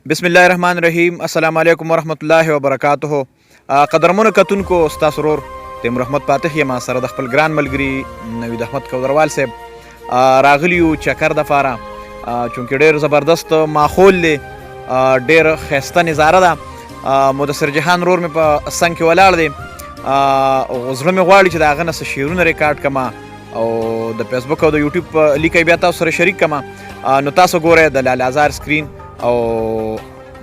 بسم الله الرحمن الرحیم. السلام علیکم ورحمت الله وبرکاته. قدرمنو کتونکو، ستاسو ورور تیمور احمد فاتح یم سره د خپل ګران ملګري نوید احمد کودروال صاحب راغلی یو چکر دپاره، چونکې ډېر زبردست ماحول دی، ډېر ښایسته نظاره ده. مدثر جهان ورور مې په څنګ کې ولاړ دی، زړه مې غواړي چې د هغه نه څه شعرونه ریکارډ کړم او د فیسبوک او د یوټیوب لیکه بیا تاسو سره شریک کړم. نو تاسو ګورئ د لال آزار سکرین او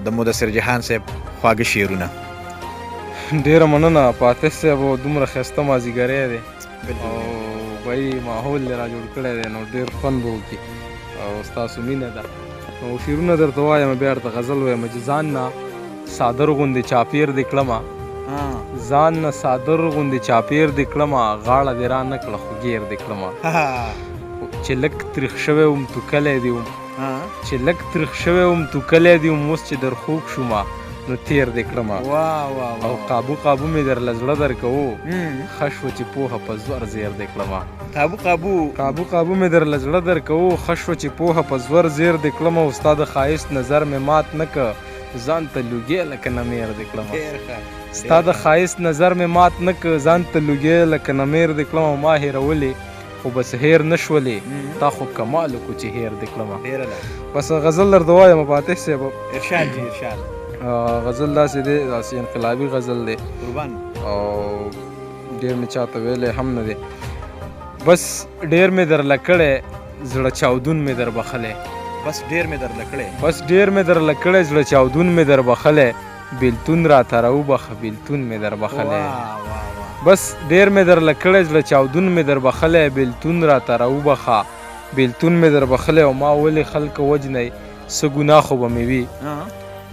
د مدثر جهان صاحب خواږه شعرونه. ډیره مننه فاتح صاحب، دومره ښایسته مازدیګری دی او وایي ماحول یې را جوړ کړی دی، نو ډېر خوند به وکړي او ستاسو مینه ده. نو شعرونه درته وایم، بیا درته غزل وایم چې ځان نه صادر غوندې چاپیر دې کړمه، ځان نه صادر غوندې چاپیر دې کړمه، غاړه دې را نه کړه خو ګیر دې کړمه، چې لږ تریخ شوی وم توکلی دې وم، چې لږ تریخ شوی وم توکلی دې وم، اوس چې در خوږ شومه نو تیر دې کړمه، او قابو قابو مې در له زړه درکوو، ښه شوه چې پوهه په زور زیر دې کړمه، قابو قابو مې در له زړه درکوو، ښه شوه چې پوهه په زور زیر دې کړمه، او ستا د ښایست نظر مې مات نه که ځان ته لوګی لکه نمیر دې کړمه، ستا د ښایست نظر مې مات نه که ځان ته لوګی لکه نمیر دې کړمه، ما هېرولې خو بس هیر نه شولې، تا خو کمال وکړو چې هیر دې کړمه. بس غزل درته وایم فاتح صاحب. ارشاد جی ارشاد. غزل داسې دی، داسې انقلابي غزل دی او ډېر مې چاته ویلی هم نه دی. بس ډېر مې درله کړی زړه چاودون مې در بخلی، بس ډېر مې درله کړی، بس ډېر مې درله کړی زړه چاودون مې در بخلی، بیلتون راته راوبخه بیلتون مې در بخلی، بس ډېر مې درله کړی زړه چاودون مې در بخلی، بیلتون راته راوبخه بیلتون مې در بخلی، او ما ولې خلکه وجنی څه ګناه خو به مې وي،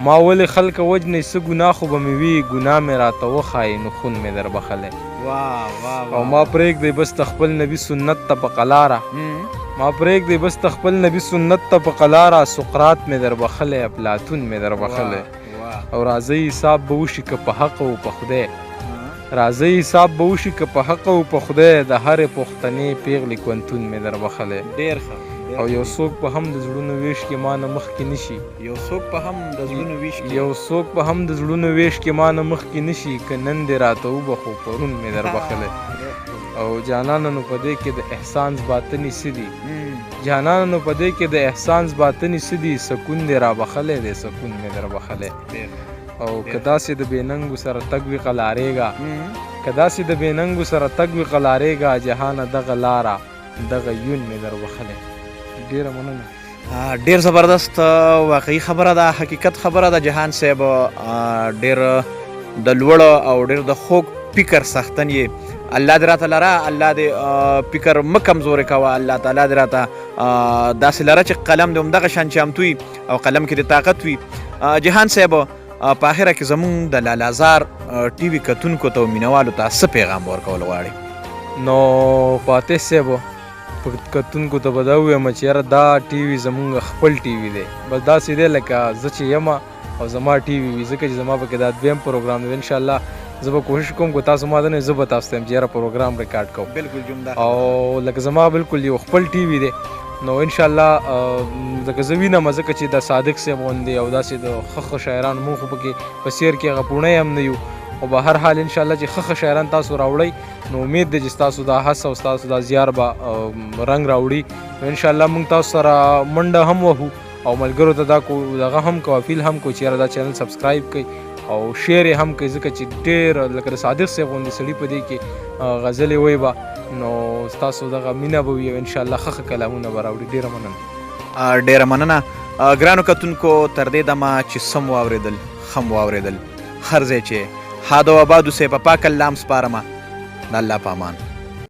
ما ولې خلکه وجنی څه ګناه خو به مې وي، ګناه مې راته وښایي نو خون مې در بخلی، او ما پرېږدی بس ته خپل نبي سنت ته په قلاره، ما پرېږدی بس ته خپل نبي سنت ته په قلاره، سقراط مې در بخلی افلاطون مې در بخلی، او راځئ حساب به وشي که په حق او په خدای، راځئ حساب به وشي که په حق او په خدای، د هرې پښتنې پیغلې کونتون مې در بخلی، ډېر ښه، او یو څوک په هم د زړونو ویش کې ما نه مخکې نشي، یو څوک په هم د زړونو ویش کې، یو څوک په هم د زړونو ویش کې ما نه مخکې نشي، که نن دې راته وبخو پرون مې در بخلی، او جانانه نو په دې کې د احسان باطنې څه دي، جانانه نو په دې کې د احسان باطنې څه دي، سکون دې را بخلی دی سکون مې در بخلی، او که داسې د بېننګو سره تګ وي قلارېږه، که داسې د بېننګو سره تګ وي قلارېږه، جهانه دغه لاره دغه یون مې در بخلی. ډېره مننه. ډېر زبردست واقعي خبره ده، حقیقت خبره ده. جهان صاحب ډېر د لوړ او ډېر د خوږ فکر څښتن یې. الله دې راته لره، الله دې فکر مه کمزورې کوه، الله تعالی دې راته داسې لره چې قلم دې همدغه شان چمتو وي او قلم کې دې طاقت وي. جهان صاحب په اخره کې زمونږ د لال آزار ټي وي کتونکو ته او مینوالو ته څه پیغام ورکول غواړې؟ نو فاتح صاحب کتونکو ته به دا ووایم چې یاره دا ټي وي زمونږ خپل ټي وي دی، بس داسې دی لکه زه چې یم او زما ټي وي وي، ځکه چې زما پکې دا دویم پروګرام دی. انشاءالله زه به کوشش کوم که تاسو ما نه زه به تاسو ته یم چې یاره پروګرام ریکارډ کوم، بالکل جمله، او لکه زما بالکل یو خپل ټي وي دی. نو انشاءالله ځکه زه وینم ځکه چې د صادق صاحب غوندې او داسې د ښه ښه شاعران مونږ خو پکې په سیر کې هغه پوڼی هم نه یو، او به هر حال انشاءالله چې ښه ښه شاعران تاسو راوړئ، نو امید دی چې ستاسو دا هڅه او ستاسو دا زیار به رنګ راوړي. نو انشاءالله موږ تاسو سره منډه هم وهو او ملګرو ته دا دغه هم کو اپیل هم کو چې یاره دا چینل سبسکرایب کړئ او شیر یې هم کوي، ځکه چې ډېر لکه د صادق صاحب غوندې سړي په دې کې غزلې وایي به، نو ستاسو دغه مینه به وي او انشاءالله ښه ښه کلامونه به راوړي. ډېره مننه. ډېره مننه ګرانو کتونکو، تر دې دمه چې سم واورېدل خم واورېدل، هر ځای چې هاد و آباد اوسئ، په پاک الله م سپارمه، د الله په امان.